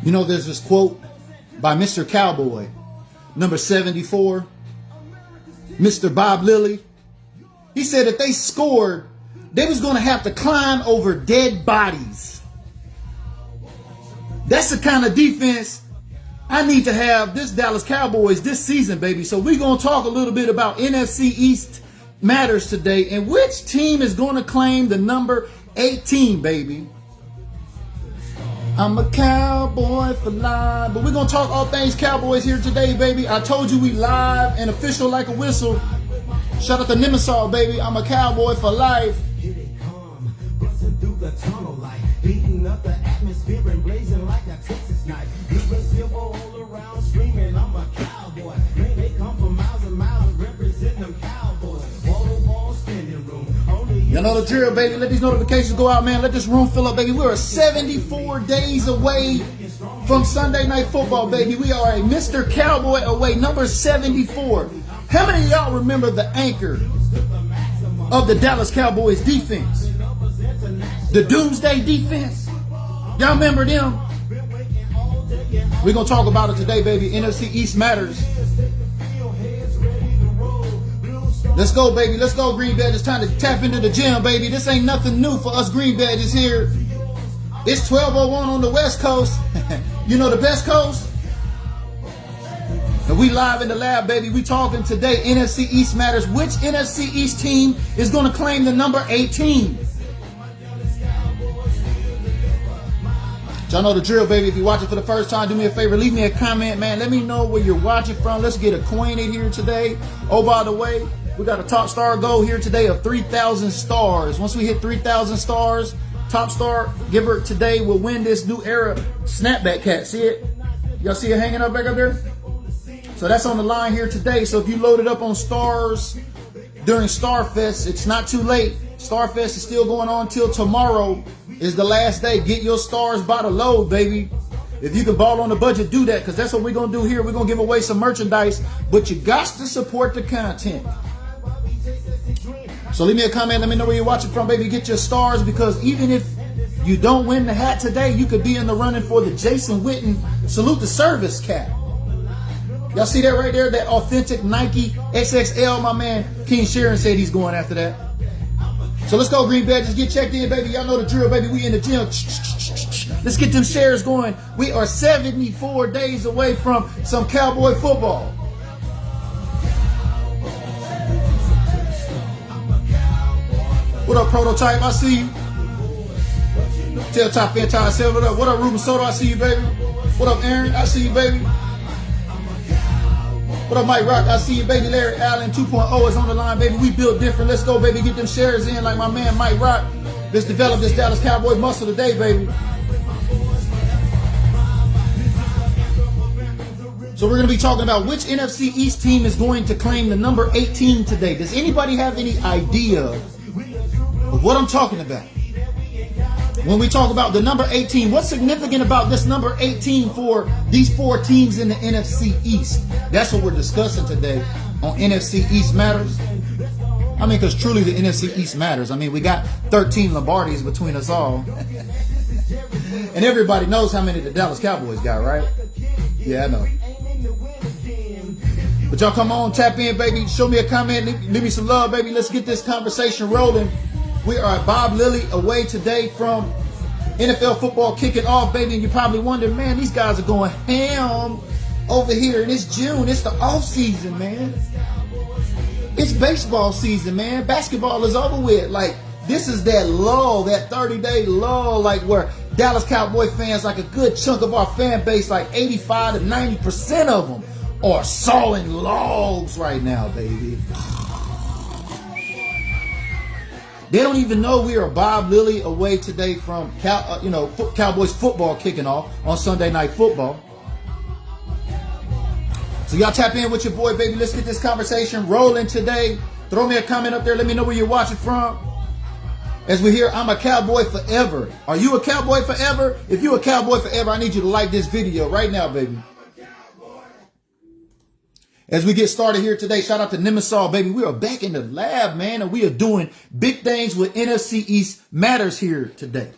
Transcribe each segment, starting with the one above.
You know, there's this quote by Mr. Cowboy, number 74, Mr. Bob Lilly. He said if they scored, they was going to have to climb over dead bodies. That's the kind of defense I need to have this Dallas Cowboys this season, baby. So we're going to talk a little bit about NFC East matters today and which team is going to claim the number 18, baby. I'm a cowboy for life. But we're going to talk all things Cowboys here today, baby. I told you we live and official like a whistle. Shout out to Nemesis, baby. I'm a cowboy for life. Here they come, busting through the tunnel light, heating up the atmosphere and blazing like a Texas knife. Moving silver all around, screaming, I'm a cowboy. Man, they come from miles and miles, representing them Cowboys. Wall standing room. You know the drill, baby. Let these notifications go out, man. Let this room fill up, baby. We are 74 days away from Sunday Night Football, baby. We are a Mr. Cowboy away, number 74. How many of y'all remember the anchor of the Dallas Cowboys defense? The Doomsday defense? Y'all remember them? We're going to talk about it today, baby. NFC East matters. Let's go, baby. Let's go, Green Badge. It's time to tap into the gym, baby. This ain't nothing new for us Green Badges here. It's 12:01 on the West Coast. You know the best coast? And we live in the lab, baby. We talking today. NFC East matters. Which NFC East team is going to claim the number 18? Y'all know the drill, baby. If you're watching for the first time, do me a favor. Leave me a comment, man. Let me know where you're watching from. Let's get acquainted here today. Oh, by the way, we got a top star goal here today of 3,000 stars. Once we hit 3,000 stars, top star giver today will win this new era snapback hat. See it? Y'all see it hanging up back up there? So that's on the line here today. So if you loaded up on stars during Starfest, it's not too late. Starfest is still going on till tomorrow is the last day. Get your stars by the load, baby. If you can ball on the budget, do that, because that's what we're going to do here. We're going to give away some merchandise, but you got to support the content. So leave me a comment. Let me know where you're watching from, baby. Get your stars, because even if you don't win the hat today, you could be in the running for the Jason Witten Salute the Service cap. Y'all see that right there? That authentic Nike XXL. My man King Sharon said he's going after that. So let's go, Green Badges. Get checked in, baby. Y'all know the drill, baby. We in the gym. Let's get them shares going. We are 74 days away from some Cowboy football. What up, Prototype? I see you. Tell Top Fan Ty, say what up. What up, Ruben Soto? I see you, baby. What up, Aaron? I see you, baby. What up, Mike Rock? I see you, baby. Larry Allen 2.0 is on the line, baby. We built different. Let's go, baby. Get them shares in like my man Mike Rock. Let's develop this Dallas Cowboy muscle today, baby. So we're going to be talking about which NFC East team is going to claim the number 18 today. Does anybody have any idea of what I'm talking about? When we talk about the number 18, what's significant about this number 18 for these four teams in the NFC East? That's what we're discussing today on NFC East Matters. I mean, because truly the NFC East matters. I mean, we got 13 Lombardis between us all. And everybody knows how many the Dallas Cowboys got, right? Yeah, I know. But y'all come on, tap in, baby. Show me a comment. Leave me some love, baby. Let's get this conversation rolling. We are at Bob Lilly away today from NFL football kicking off, baby. And you're probably wondering, man, these guys are going ham over here. And it's June. It's the off season, man. It's baseball season, man. Basketball is over with. Like, this is that lull, that 30-day lull, like where Dallas Cowboy fans, like a good chunk of our fan base, like 85 to 90% of them are sawing logs right now, baby. They don't even know we are Bob Lilly away today from Cowboys football kicking off on Sunday Night Football. So y'all tap in with your boy, baby. Let's get this conversation rolling today. Throw me a comment up there. Let me know where you're watching from. As we hear, I'm a Cowboy forever. Are you a Cowboy forever? If you're a Cowboy forever, I need you to like this video right now, baby. As we get started here today, shout out to Nemesis, baby. We are back in the lab, man, and we are doing big things with NFC East matters here today.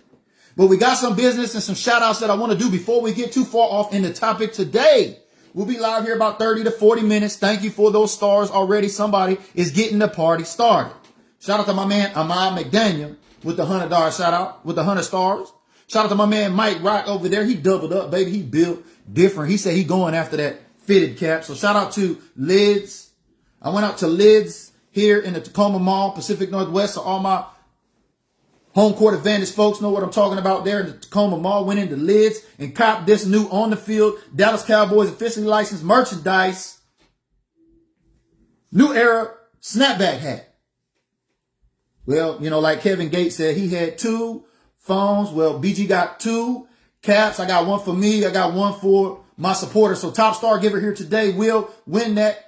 But we got some business and some shout outs that I want to do before we get too far off in the topic today. We'll be live here about 30 to 40 minutes. Thank you for those stars already. Somebody is getting the party started. Shout out to my man, Ahmad McDaniel with the $100 shout out with the 100 stars. Shout out to my man, Mike Rock over there. He doubled up, baby. He built different. He said he going after that fitted cap. So shout out to Lids. I went out to Lids here in the Tacoma Mall, Pacific Northwest. So all my home court advantage folks know what I'm talking about there in the Tacoma Mall. Went into Lids and copped this new on the field Dallas Cowboys officially licensed merchandise. New era snapback hat. Well, you know, like Kevin Gates said, he had 2 phones. Well, BG got 2 caps. I got one for me. I got one for my supporters. So top star giver here today will win that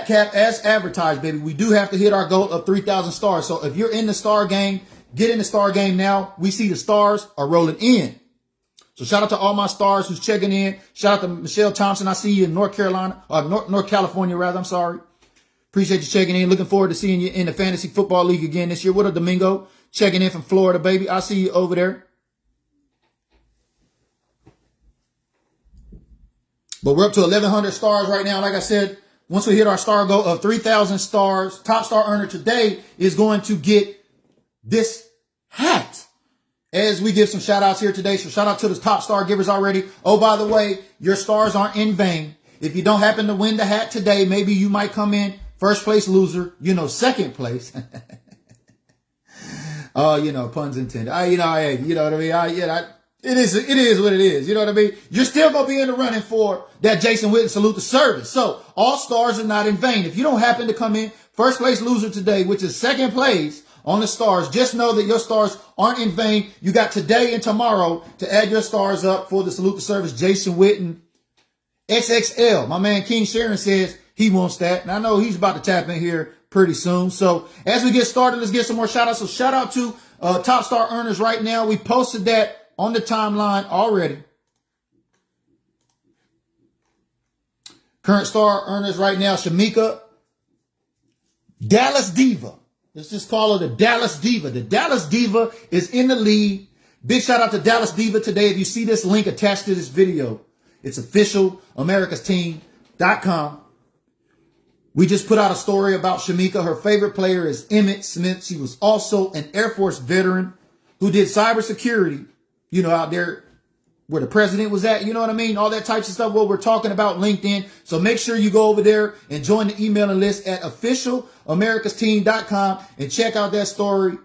cap as advertised, baby. We do have to hit our goal of 3,000 stars. So if you're in the star game, get in the star game now. We see the stars are rolling in. So shout out to all my stars who's checking in. Shout out to Michelle Thompson. I see you in North California, rather. I'm sorry. Appreciate you checking in. Looking forward to seeing you in the Fantasy Football League again this year. What up, Domingo? Checking in from Florida, baby. I see you over there. But we're up to 1,100 stars right now. Like I said, once we hit our star goal of 3,000 stars, top star earner today is going to get this hat as we give some shout outs here today. So shout out to the top star givers already. Oh, by the way, your stars aren't in vain. If you don't happen to win the hat today, maybe you might come in first place loser, second place. Oh, puns intended. You know what I mean? It is what it is. You know what I mean? You're still going to be in the running for that Jason Witten salute to service. So all stars are not in vain. If you don't happen to come in first place loser today, which is second place on the stars, just know that your stars aren't in vain. You got today and tomorrow to add your stars up for the salute to service Jason Witten XXL. My man King Sharon says he wants that. And I know he's about to tap in here pretty soon. So as we get started, let's get some more shout outs. So shout out to top star earners right now. We posted that on the timeline already. Current star earners right now, Shamika, Dallas Diva. Let's just call her the Dallas Diva. The Dallas Diva is in the lead. Big shout out to Dallas Diva today. If you see this link attached to this video, it's official americasteam.com. We just put out a story about Shamika. Her favorite player is Emmitt Smith. She was also an Air Force veteran who did cybersecurity, out there where the president was at, you know what I mean? All that types of stuff, what we're talking about, LinkedIn. So make sure you go over there and join the emailing list at officialamericasteam.com and check out that story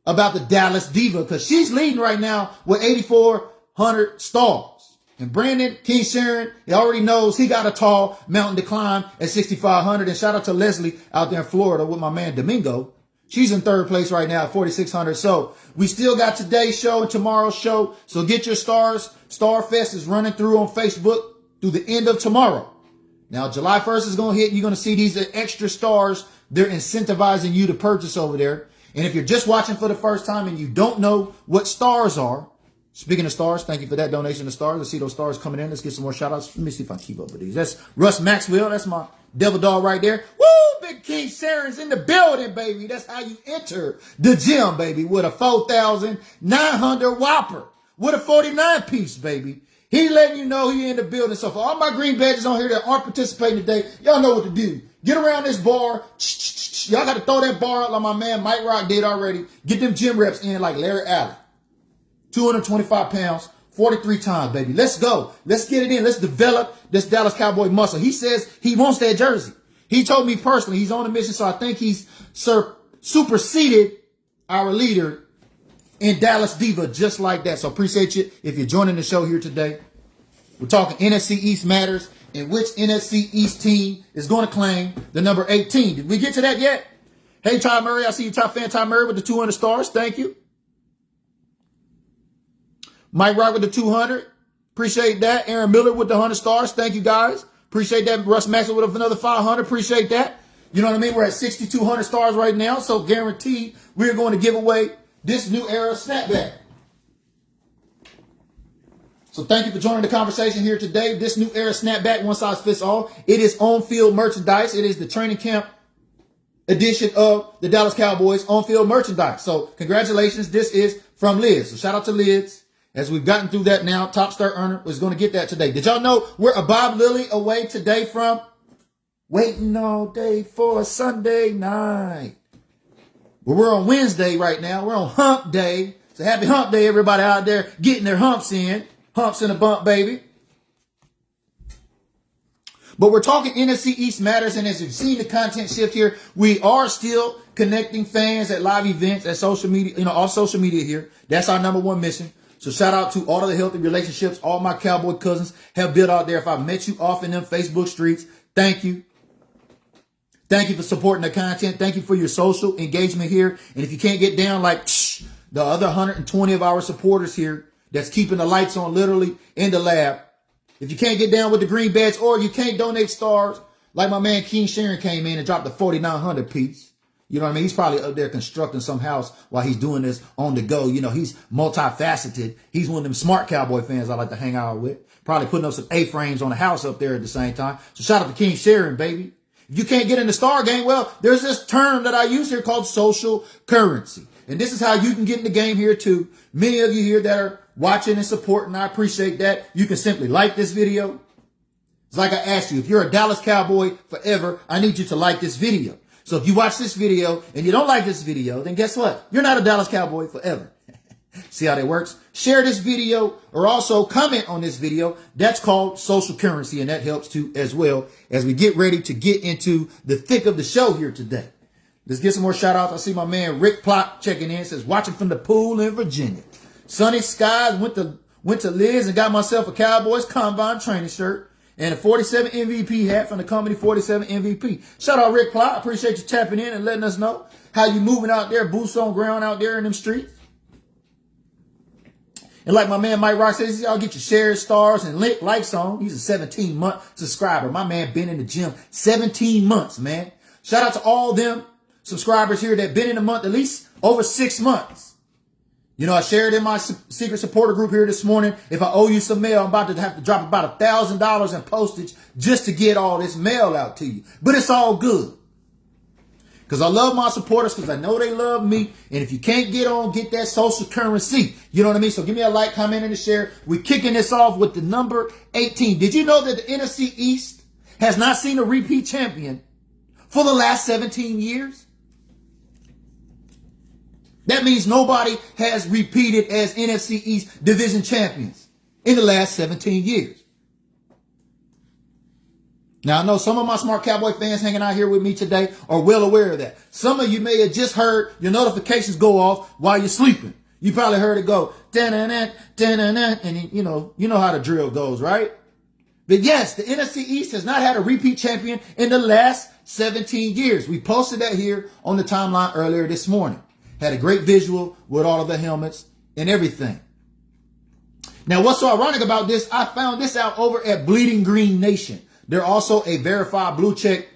about the Dallas Diva, because she's leading right now with 8,400 stars. And Brandon King Sharon, he already knows he got a tall mountain to climb at 6,500. And shout out to Leslie out there in Florida with my man Domingo. She's in third place right now at 4,600. So we still got today's show and tomorrow's show. So get your stars. Starfest is running through on Facebook through the end of tomorrow. Now, July 1st is going to hit. You're going to see these extra stars. They're incentivizing you to purchase over there. And if you're just watching for the first time and you don't know what stars are, speaking of stars, thank you for that donation of stars. Let's see those stars coming in. Let's get some more shout outs. Let me see if I keep up with these. That's Russ Maxwell. That's my devil dog right there. Woo! Big King Sharon's in the building, baby. That's how you enter the gym, baby, with a 4,900 Whopper, with a 49 piece, baby. He letting you know he in the building. So for all my green badges on here that aren't participating today, y'all know what to do. Get around this bar. Y'all got to throw that bar out like my man Mike Rock did already. Get them gym reps in like Larry Allen. 225 pounds, 43 times, baby. Let's go. Let's get it in. Let's develop this Dallas Cowboy muscle. He says he wants that jersey. He told me personally he's on a mission, so I think he's superseded our leader in Dallas Diva just like that. So appreciate you if you're joining the show here today. We're talking NFC East matters and which NFC East team is going to claim the number 18. Did we get to that yet? Hey, Ty Murray. I see you, top fan Ty Murray with the 200 stars. Thank you. Mike Rock with the 200. Appreciate that. Aaron Miller with the 100 stars. Thank you, guys. Appreciate that. Russ Maxwell with another 500. Appreciate that. You know what I mean? We're at 6,200 stars right now. So guaranteed we're going to give away this new era snapback. So thank you for joining the conversation here today. This new era snapback, one size fits all. It is on-field merchandise. It is the training camp edition of the Dallas Cowboys on-field merchandise. So congratulations. This is from Liz. So shout out to Liz. As we've gotten through that now, top star earner was going to get that today. Did y'all know we're a Bob Lilly away today from waiting all day for a Sunday night? Well, we're on Wednesday right now. We're on hump day. So happy hump day, everybody out there getting their humps in. Humps in a bump, baby. But we're talking NFC East matters, and as you've seen the content shift here, we are still connecting fans at live events, at social media, all social media here. That's our number one mission. So shout out to all of the healthy relationships all my Cowboy cousins have built out there. If I met you off in them Facebook streets, thank you. Thank you for supporting the content. Thank you for your social engagement here. And if you can't get down like the other 120 of our supporters here that's keeping the lights on literally in the lab, if you can't get down with the green badge or you can't donate stars, like my man King Sharon came in and dropped the 4,900 piece. You know what I mean? He's probably up there constructing some house while he's doing this on the go. He's multifaceted. He's one of them smart Cowboy fans I like to hang out with. Probably putting up some A-frames on the house up there at the same time. So shout out to King Sharon, baby. If you can't get in the star game, well, there's this term that I use here called social currency. And this is how you can get in the game here too. Many of you here that are watching and supporting, I appreciate that. You can simply like this video. It's like I asked you, if you're a Dallas Cowboy forever, I need you to like this video. So if you watch this video and you don't like this video, then guess what? You're not a Dallas Cowboy forever. See how that works? Share this video or also comment on this video. That's called social currency, and that helps too as well as we get ready to get into the thick of the show here today. Let's get some more shout outs. I see my man Rick Plot checking in, says watching from the pool in Virginia. Sunny skies, went to Liz and got myself a Cowboys Combine training shirt and a 47 MVP hat from the company 47 MVP. Shout out Rick Plot. I appreciate you tapping in and letting us know how you moving out there, boots on ground out there in them streets. And like my man Mike Rock says, y'all get your shares, stars, and likes on. He's a 17-month subscriber. My man been in the gym 17 months, man. Shout out to all them subscribers here that been in the month at least over 6 months. I shared in my secret supporter group here this morning. If I owe you some mail, I'm about to have to drop about $1,000 in postage just to get all this mail out to you. But it's all good. Because I love my supporters, because I know they love me. And if you can't get that social currency, you know what I mean? So give me a like, comment, and a share. We're kicking this off with the number 18. Did you know that the NFC East has not seen a repeat champion for the last 17 years? That means nobody has repeated as NFC East division champions in the last 17 years. Now, I know some of my smart Cowboy fans hanging out here with me today are well aware of that. Some of you may have just heard your notifications go off while you're sleeping. You probably heard it go, da-na-na, da-na-na, and you know how the drill goes, right? But yes, the NFC East has not had a repeat champion in the last 17 years. We posted that here on the timeline earlier this morning. Had a great visual with all of the helmets and everything. Now, what's so ironic about this, I found this out over at Bleeding Green Nation. They're also a verified blue check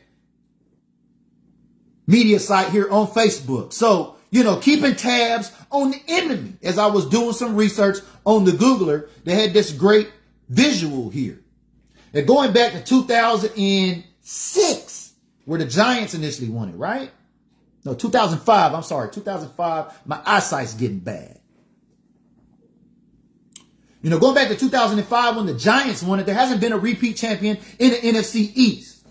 media site here on Facebook. So, keeping tabs on the enemy. As I was doing some research on the Googler, they had this great visual here. They're going back to 2006, where the Giants initially won it, right? No, 2005. I'm sorry, 2005. My eyesight's getting bad. Going back to 2005 when the Giants won it, there hasn't been a repeat champion in the NFC East.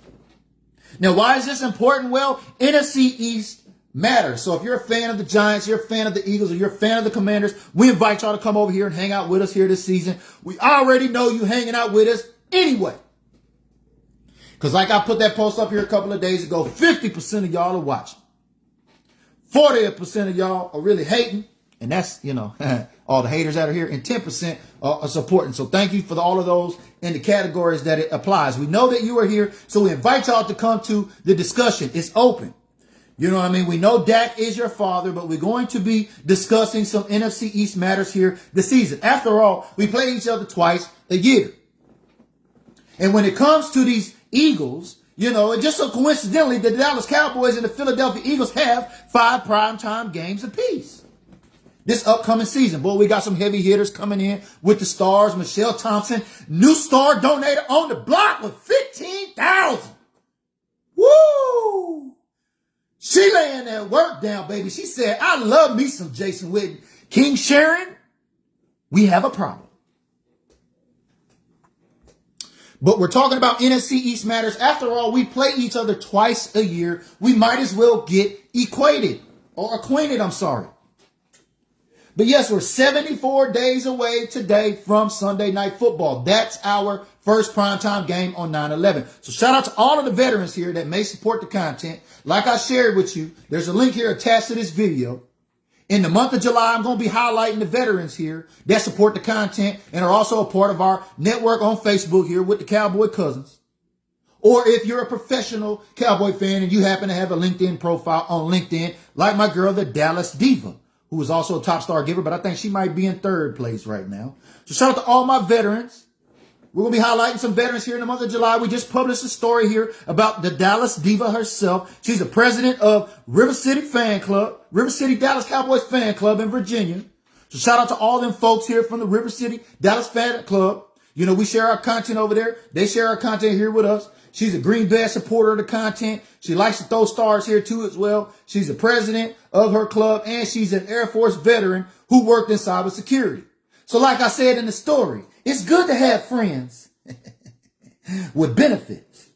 Now, why is this important? Well, NFC East matters. So if you're a fan of the Giants, you're a fan of the Eagles, or you're a fan of the Commanders, we invite y'all to come over here and hang out with us here this season. We already know you hanging out with us anyway. Because like I put that post up here a couple of days ago, 50% of y'all are watching. 40% of y'all are really hating. And that's, all the haters that are here, and 10% are supporting. So thank you for all of those in the categories that it applies. We know that you are here, so we invite y'all to come to the discussion. It's open. You know what I mean? We know Dak is your father, but we're going to be discussing some NFC East matters here this season. After all, we play each other twice a year. And when it comes to these Eagles, and just so coincidentally, the Dallas Cowboys and the Philadelphia Eagles have 5 primetime games apiece this upcoming season. Boy, we got some heavy hitters coming in with the stars. Michelle Thompson, new star donator on the block with $15,000. Woo! She laying that work down, baby. She said, I love me some Jason Witten. King Sharon, we have a problem. But we're talking about NFC East matters. After all, we play each other twice a year. We might as well get acquainted. But yes, we're 74 days away today from Sunday Night Football. That's our first primetime game on 9/11. So shout out to all of the veterans here that may support the content. Like I shared with you, there's a link here attached to this video. In the month of July, I'm going to be highlighting the veterans here that support the content and are also a part of our network on Facebook here with the Cowboy Cousins. Or if you're a professional Cowboy fan and you happen to have a LinkedIn profile on LinkedIn, like my girl, the Dallas Diva, who is also a top star giver, but I think she might be in third place right now. So shout out to all my veterans. We're going to be highlighting some veterans here in the month of July. We just published a story here about the Dallas Diva herself. She's the president of River City Dallas Cowboys fan club in Virginia. So shout out to all them folks here from the River City Dallas fan club. You know, we share our content over there. They share our content here with us. She's a Green Bay supporter of the content. She likes to throw stars here too as well. She's the president of her club, and she's an Air Force veteran who worked in cybersecurity. So like I said in the story, it's good to have friends with benefits.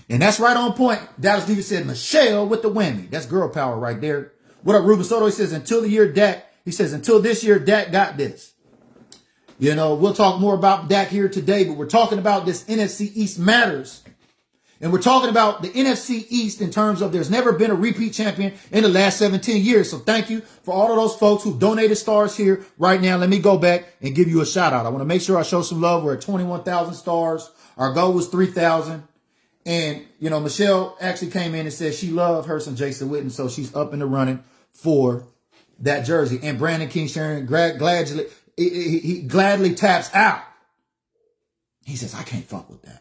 And that's right on point. Dallas Diva said, Michelle with the whammy. That's girl power right there. What up, Ruben Soto? He says, until this year, Dak got this. You know, we'll talk more about Dak here today, but we're talking about this NFC East matters. And we're talking about the NFC East in terms of there's never been a repeat champion in the last 17 years. So thank you for all of those folks who donated stars here right now. Let me go back and give you a shout out. I want to make sure I show some love. We're at 21,000 stars. Our goal was 3,000. And, you know, Michelle actually came in and said she loved her some Jason Witten. So she's up in the running for that jersey. And Brandon King Sharon gladly taps out. He says, I can't fuck with that.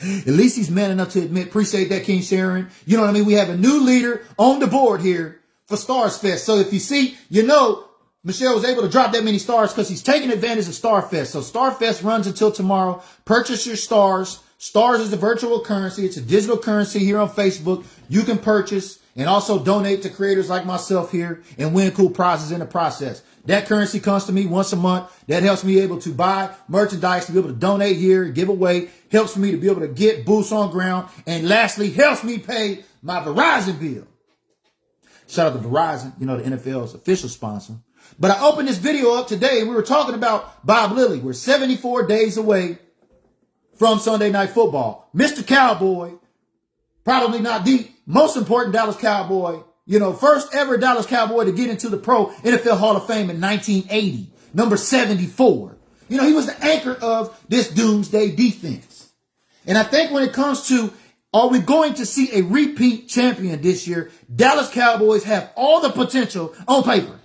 At least he's man enough to admit, appreciate that, King Sharon. You know what I mean? We have a new leader on the board here for Stars Fest. So if you see, you know, Michelle was able to drop that many stars because he's taking advantage of Star Fest. So Star Fest runs until tomorrow. Purchase your stars. Stars is a virtual currency. It's a digital currency here on Facebook. You can purchase and also donate to creators like myself here and win cool prizes in the process. That currency comes to me once a month. That helps me able to buy merchandise, to be able to donate here, give away, helps me to be able to get boots on ground, and lastly, helps me pay my Verizon bill. Shout out to Verizon, you know, the NFL's official sponsor. But I opened this video up today and we were talking about Bob Lilly. We're 74 days away from Sunday Night Football. Mr. Cowboy, probably not the most important Dallas Cowboy, you know, first ever Dallas Cowboy to get into the Pro NFL Hall of Fame in 1980, number 74. You know, he was the anchor of this doomsday defense. And I think when it comes to, are we going to see a repeat champion this year, Dallas Cowboys have all the potential on paper.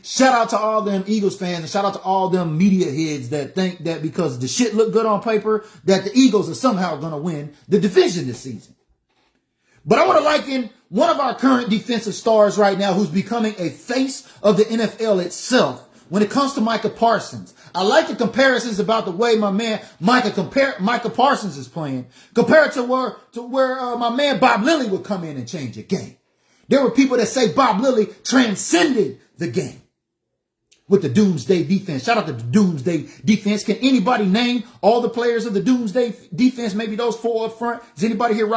Shout out to all them Eagles fans and shout out to all them media heads that think that because the shit look good on paper, that the Eagles are somehow going to win the division this season. But I want to liken one of our current defensive stars right now who's becoming a face of the NFL itself when it comes to Micah Parsons. I like the comparisons about the way my man Micah Parsons is playing compared to where my man Bob Lilly would come in and change a game. There were people that say Bob Lilly transcended the game with the Doomsday defense. Shout out to the Doomsday defense. Can anybody name all the players of the Doomsday defense? Maybe those four up front. Is anybody here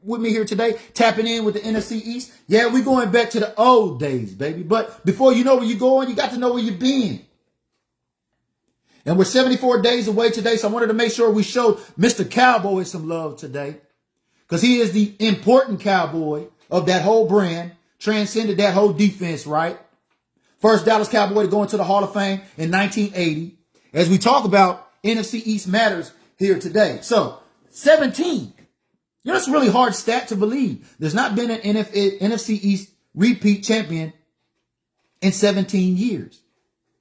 with me here today tapping in with the NFC East? Yeah, we're going back to the old days, baby. But before you know where you're going, you got to know where you've been. And we're 74 days away today, so I wanted to make sure we showed Mr. Cowboy some love today because he is the important Cowboy of that whole brand, transcended that whole defense, right? First Dallas Cowboy to go into the Hall of Fame in 1980. As we talk about NFC East matters here today. So 17. You know, it's a really hard stat to believe. There's not been an NFC East repeat champion in 17 years.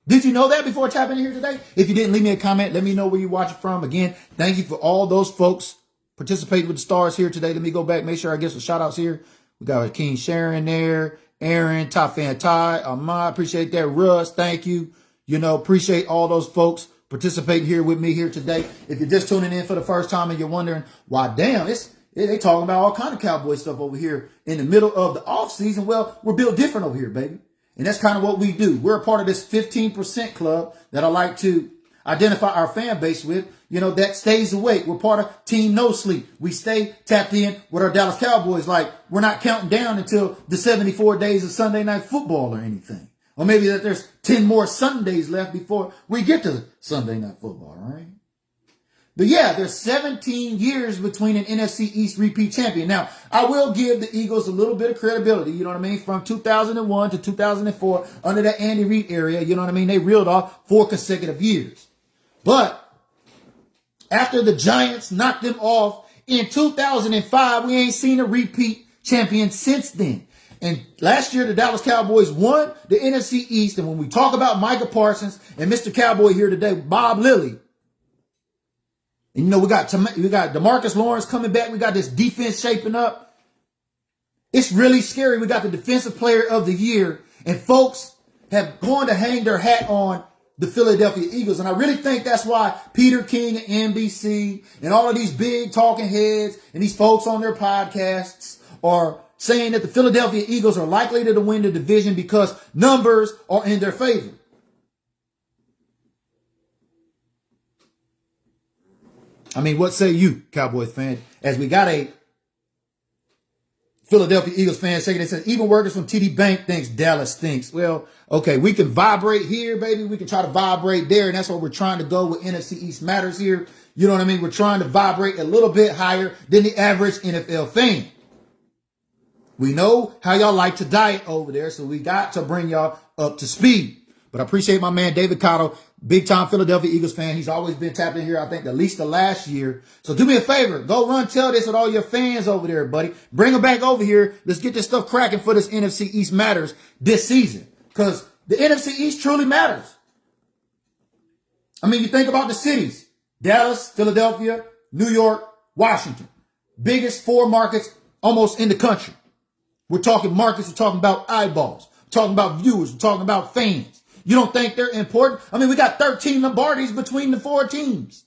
Did you know that before tapping in here today? If you didn't, leave me a comment. Let me know where you're watching from. Again, thank you for all those folks participating with the stars here today. Let me go back, make sure I get some shout outs here. We got King Sharon there, Aaron, Top Fan Ty, Ahmad, appreciate that. Russ, thank you. You know, appreciate all those folks participating here with me here today. If you're just tuning in for the first time and you're wondering, why damn, it's They talking about all kind of Cowboy stuff over here in the middle of the off season. Well, we're built different over here, baby. And that's kind of what we do. We're a part of this 15% club that I like to identify our fan base with, that stays awake. We're part of Team No Sleep. We stay tapped in with our Dallas Cowboys. Like, we're not counting down until the 74 days of Sunday Night Football or anything. Or maybe that there's 10 more Sundays left before we get to Sunday Night Football, all right? But yeah, there's 17 years between an NFC East repeat champion. Now, I will give the Eagles a little bit of credibility, you know what I mean? From 2001 to 2004, under that Andy Reid area, you know what I mean? They reeled off 4 consecutive years. But after the Giants knocked them off in 2005, we ain't seen a repeat champion since then. And last year, the Dallas Cowboys won the NFC East. And when we talk about Micah Parsons and Mr. Cowboy here today, Bob Lilly, and we got DeMarcus Lawrence coming back. We got this defense shaping up. It's really scary. We got the defensive player of the year, and folks have gone to hang their hat on the Philadelphia Eagles. And I really think that's why Peter King and NBC and all of these big talking heads and these folks on their podcasts are saying that the Philadelphia Eagles are likely to win the division because numbers are in their favor. I mean, what say you, Cowboys fan? As we got a Philadelphia Eagles fan shaking their head, even workers from TD Bank thinks Dallas stinks. Well, okay, we can vibrate here, baby. We can try to vibrate there, and that's what we're trying to go with NFC East Matters here. You know what I mean? We're trying to vibrate a little bit higher than the average NFL fan. We know how y'all like to diet over there, so we got to bring y'all up to speed. But I appreciate my man David Cotto, big-time Philadelphia Eagles fan. He's always been tapped in here, I think, at least the last year. So do me a favor. Go run tell this with all your fans over there, buddy. Bring them back over here. Let's get this stuff cracking for this NFC East Matters this season. Because the NFC East truly matters. I mean, you think about the cities. Dallas, Philadelphia, New York, Washington. Biggest 4 markets almost in the country. We're talking markets. We're talking about eyeballs. We're talking about viewers. We're talking about fans. You don't think they're important? I mean, we got 13 Lombardis between the 4 teams.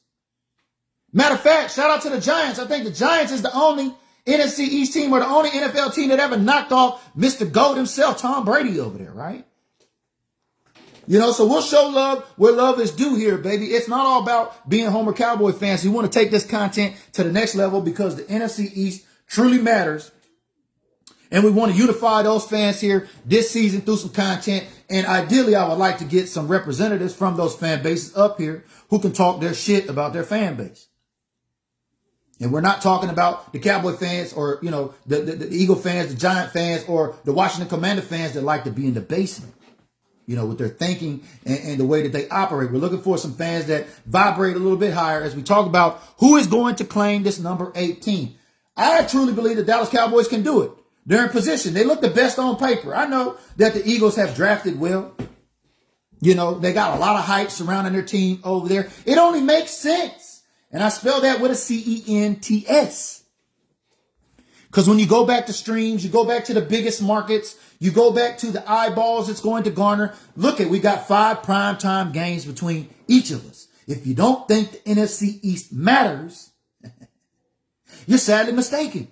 Matter of fact, shout out to the Giants. I think the Giants is the only NFC East team or the only NFL team that ever knocked off Mr. GOAT himself, Tom Brady over there, right? So we'll show love where love is due here, baby. It's not all about being Homer Cowboy fans. We want to take this content to the next level because the NFC East truly matters. And we want to unify those fans here this season through some content. And ideally, I would like to get some representatives from those fan bases up here who can talk their shit about their fan base. And we're not talking about the Cowboy fans or, the Eagle fans, the Giant fans, or the Washington Commander fans that like to be in the basement, with their thinking and the way that they operate. We're looking for some fans that vibrate a little bit higher as we talk about who is going to claim this number 18. I truly believe the Dallas Cowboys can do it. They're in position. They look the best on paper. I know that the Eagles have drafted well. They got a lot of hype surrounding their team over there. It only makes sense. And I spell that with a CENTS. Because when you go back to streams, you go back to the biggest markets, you go back to the eyeballs it's going to garner. Look we got 5 primetime games between each of us. If you don't think the NFC East matters, you're sadly mistaken.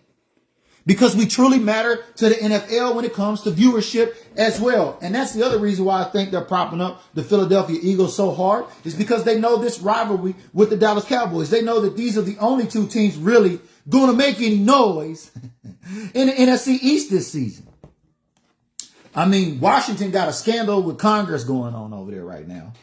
Because we truly matter to the NFL when it comes to viewership as well. And that's the other reason why I think they're propping up the Philadelphia Eagles so hard is because they know this rivalry with the Dallas Cowboys. They know that these are the only 2 teams really going to make any noise in the NFC East this season. I mean, Washington got a scandal with Congress going on over there right now.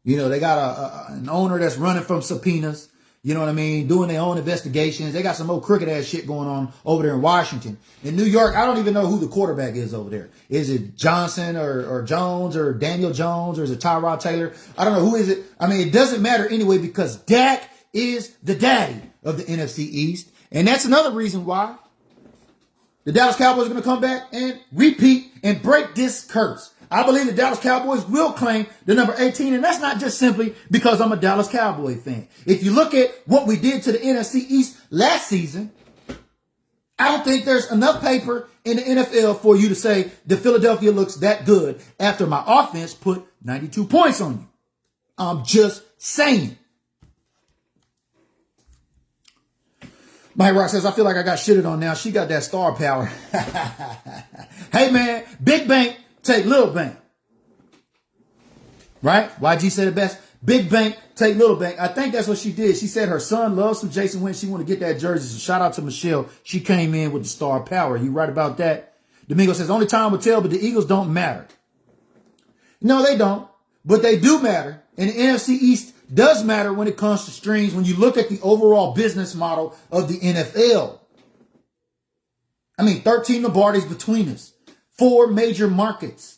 They got an owner that's running from subpoenas. You know what I mean? Doing their own investigations. They got some old crooked ass shit going on over there in Washington. In New York, I don't even know who the quarterback is over there. Is it Johnson or Jones or Daniel Jones or is it Tyrod Taylor? I don't know who is it. I mean, it doesn't matter anyway because Dak is the daddy of the NFC East. And that's another reason why the Dallas Cowboys are going to come back and repeat and break this curse. I believe the Dallas Cowboys will claim the number 18, and that's not just simply because I'm a Dallas Cowboy fan. If you look at what we did to the NFC East last season, I don't think there's enough paper in the NFL for you to say the Philadelphia looks that good after my offense put 92 points on you. I'm just saying. Mike Rock says, I feel like I got shitted on now. She got that star power. Hey, man, big bank, take little bank. Right? YG said it best. Big bank, take little bank. I think that's what she did. She said her son loves some Jason Witten. She want to get that jersey. So shout out to Michelle. She came in with the star power. You right about that? Domingo says, only time will tell, but the Eagles don't matter. No, they don't. But they do matter. And the NFC East does matter when it comes to streams when you look at the overall business model of the NFL. I mean, 13 Lombardies between us. 4 major markets.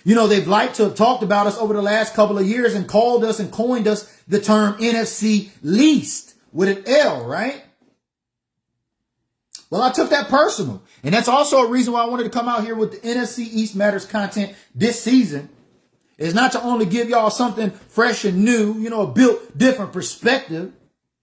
You know, they've liked to have talked about us over the last couple of years and called us and coined us the term NFC Least with an L, right? Well, I took that personal. And that's also a reason why I wanted to come out here with the NFC East Matters content this season. Is not to only give y'all something fresh and new, you know, a built different perspective.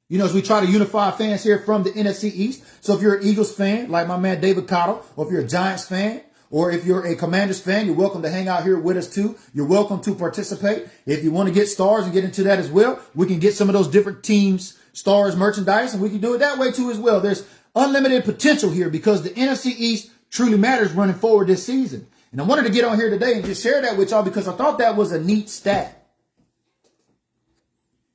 You know, as we try to unify fans here from the NFC East. So if you're an Eagles fan, like my man David Cottle, or if you're a Giants fan, or if you're a Commanders fan, you're welcome to hang out here with us too. You're welcome to participate. If you want to get stars and get into that as well, we can get some of those different teams, stars, merchandise, and we can do it that way too as well. There's unlimited potential here because the NFC East truly matters running forward this season. And I wanted to get on here today and just share that with y'all because I thought that was a neat stat.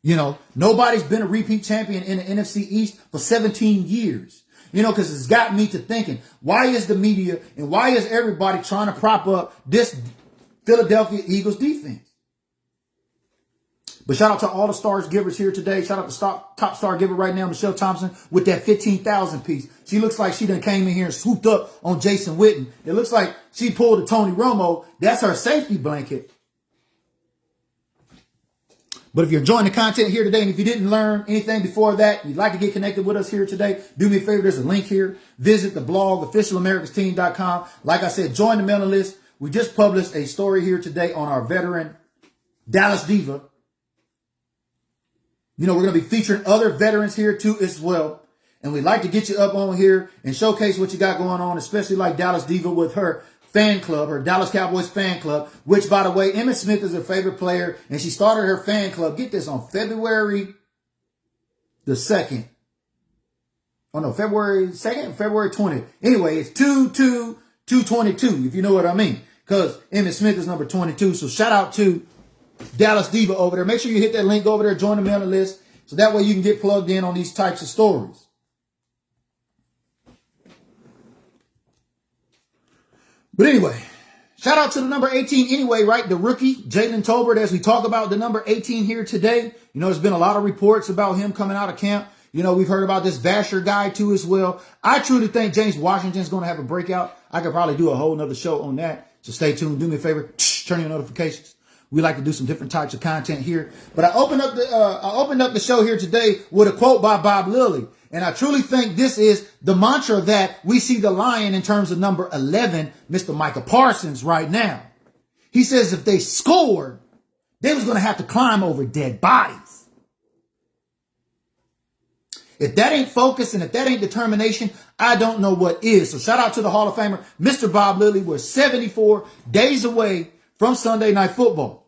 You know, nobody's been a repeat champion in the NFC East for 17 years. You know, because it's got me to thinking, why is the media and why is everybody trying to prop up this Philadelphia Eagles defense? But shout out to all the stars givers here today. Shout out to top star giver right now, Michelle Thompson, with that 15,000 piece. She looks like she done came in here and swooped up on Jason Witten. It looks like she pulled a Tony Romo. That's her safety blanket. But if you're enjoying the content here today, and if you didn't learn anything before that, you'd like to get connected with us here today, do me a favor. There's a link here. Visit the blog, officialamericansteam.com. Like I said, join the mailing list. We just published a story here today on our veteran, Dallas Diva. You know, we're going to be featuring other veterans here too as well. And we'd like to get you up on here and showcase what you got going on, especially like Dallas Diva with her fan club, her Dallas Cowboys fan club, which, by the way, Emmitt Smith is her favorite player. And she started her fan club, get this, on February the 2nd. Oh, no, February 2nd, February 20th. Anyway, it's 2/2/2/22, if you know what I mean, because Emmitt Smith is number 22. So shout out to Dallas Diva over there. Make sure you hit that link over there, join the mailing list, so that way you can get plugged in on these types of stories. But anyway, shout out to the number 18 anyway, right? The rookie, Jalen Tolbert, as we talk about the number 18 here today. You know, there's been a lot of reports about him coming out of camp. You know, we've heard about this Vasher guy too as well. I truly think James Washington's going to have a breakout. I could probably do a whole nother show on that. So stay tuned. Do me a favor, turn your notifications. We like to do some different types of content here. But I opened up the show here today with a quote by Bob Lilly. And I truly think this is the mantra that we see the lion in terms of number 11, Mr. Micah Parsons right now. He says if they scored, they was going to have to climb over dead bodies. If that ain't focus and if that ain't determination, I don't know what is. So shout out to the Hall of Famer, Mr. Bob Lilly. We're 74 days away from Sunday Night Football.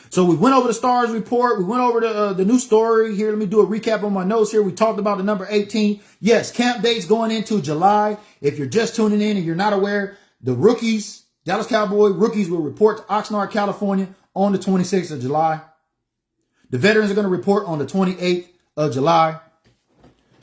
So we went over the Stars report. We went over the new story here. Let me do a recap on my notes here. We talked about the number 18. Yes, camp dates going into July. If you're just tuning in and you're not aware, the rookies, Dallas Cowboy rookies, will report to Oxnard, California on the 26th of July. The veterans are going to report on the 28th of July.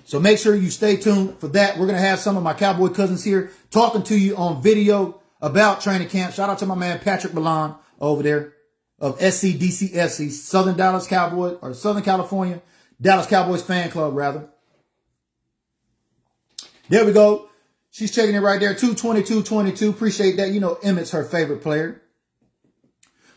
So make sure you stay tuned for that. We're going to have some of my Cowboy cousins here talking to you on video about training camp. Shout out to my man Patrick Milan over there of SCDCFC, Southern Dallas Cowboy, or Southern California Dallas Cowboys fan club, rather. There we go. She's checking it right there. 2/22/22. Appreciate that. You know, Emmitt's her favorite player.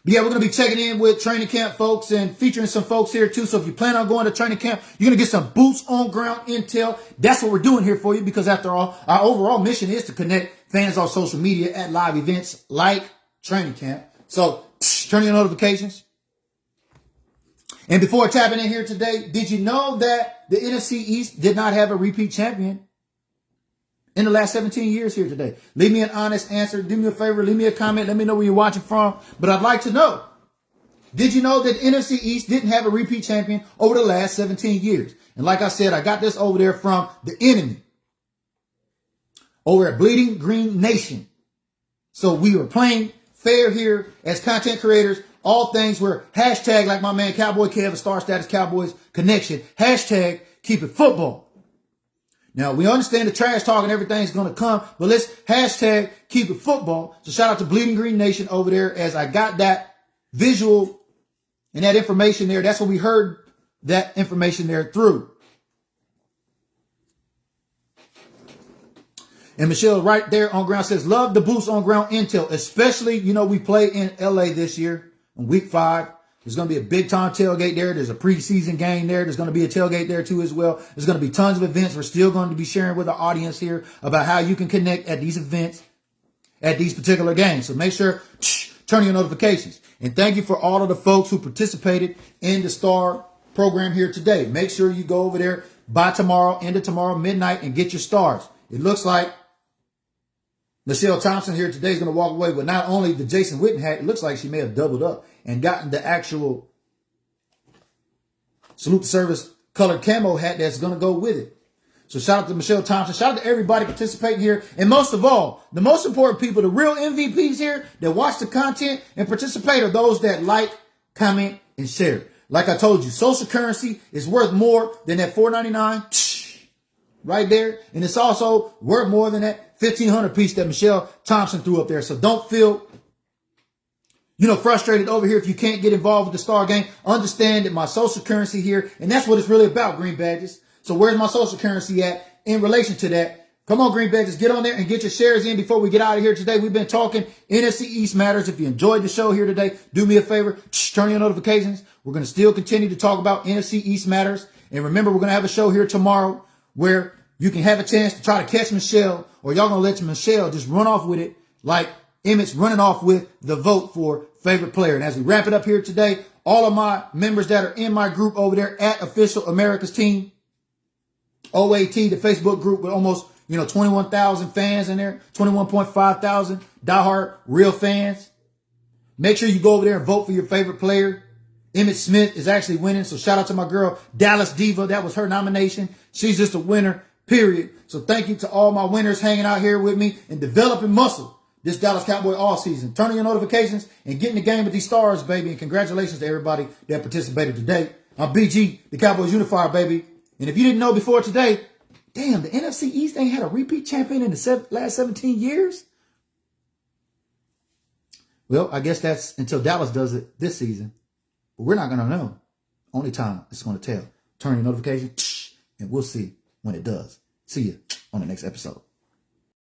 But yeah, we're going to be checking in with training camp folks and featuring some folks here too. So if you plan on going to training camp, you're going to get some boots on ground intel. That's what we're doing here for you, because after all, our overall mission is to connect fans on social media at live events like training camp. So turn your notifications. And before tapping in here today, did you know that the NFC East did not have a repeat champion in the last 17 years here today? Leave me an honest answer. Do me a favor. Leave me a comment. Let me know where you're watching from. But I'd like to know, Did you know that NFC East didn't have a repeat champion over the last 17 years? And like I said, I got this over there from the enemy over at Bleeding Green Nation. So we were playing fair here as content creators. All things were hashtag, like my man Cowboy Kev, a Star Status Cowboys connection, hashtag keep it football. Now, we understand the trash talk and everything's going to come, but let's hashtag keep it football. So shout out to Bleeding Green Nation over there as I got that visual and that information there. That's what we heard that information there through. And Michelle right there on ground says, love the boost on ground intel, especially, we play in LA this year in week 5. There's going to be a big time tailgate there. There's a preseason game there. There's going to be a tailgate there too as well. There's going to be tons of events. We're still going to be sharing with the audience here about how you can connect at these events, at these particular games. So make sure, turn your notifications. And thank you for all of the folks who participated in the star program here today. Make sure you go over there by tomorrow, end of tomorrow, midnight, and get your stars. It looks like Michelle Thompson here today is going to walk away with not only the Jason Witten hat, it looks like she may have doubled up and gotten the actual salute the service colored camo hat that's going to go with it. So shout out to Michelle Thompson. Shout out to everybody participating here. And most of all, the most important people, the real MVPs here that watch the content and participate are those that like, comment, and share. Like I told you, social currency is worth more than that $4.99 right there. And it's also worth more than that $1,500 piece that Michelle Thompson threw up there. So don't feel, frustrated over here if you can't get involved with the star game. Understand that my social currency here, and that's what it's really about, Green Badges. So where's my social currency at in relation to that? Come on, Green Badges, get on there and get your shares in before we get out of here today. We've been talking NFC East matters. If you enjoyed the show here today, do me a favor, turn your notifications. We're going to still continue to talk about NFC East matters. And remember, we're going to have a show here tomorrow where you can have a chance to try to catch Michelle, or y'all going to let Michelle just run off with it like Emmett's running off with the vote for favorite player. And as we wrap it up here today, all of my members that are in my group over there at Official America's Team, OAT, the Facebook group with almost, 21,000 fans in there, 21.5 thousand diehard real fans. Make sure you go over there and vote for your favorite player. Emmitt Smith is actually winning. So shout out to my girl, Dallas Diva. That was her nomination. She's just a winner, period. So thank you to all my winners hanging out here with me and developing muscle this Dallas Cowboy all season. Turning your notifications and getting the game with these stars, baby. And congratulations to everybody that participated today. I'm BG, the Cowboys Unifier, baby. And if you didn't know before today, damn, the NFC East ain't had a repeat champion in the last 17 years. Well, I guess that's until Dallas does it this season. But we're not going to know. Only time it's going to tell. Turn your notification, and we'll see when it does. See you on the next episode.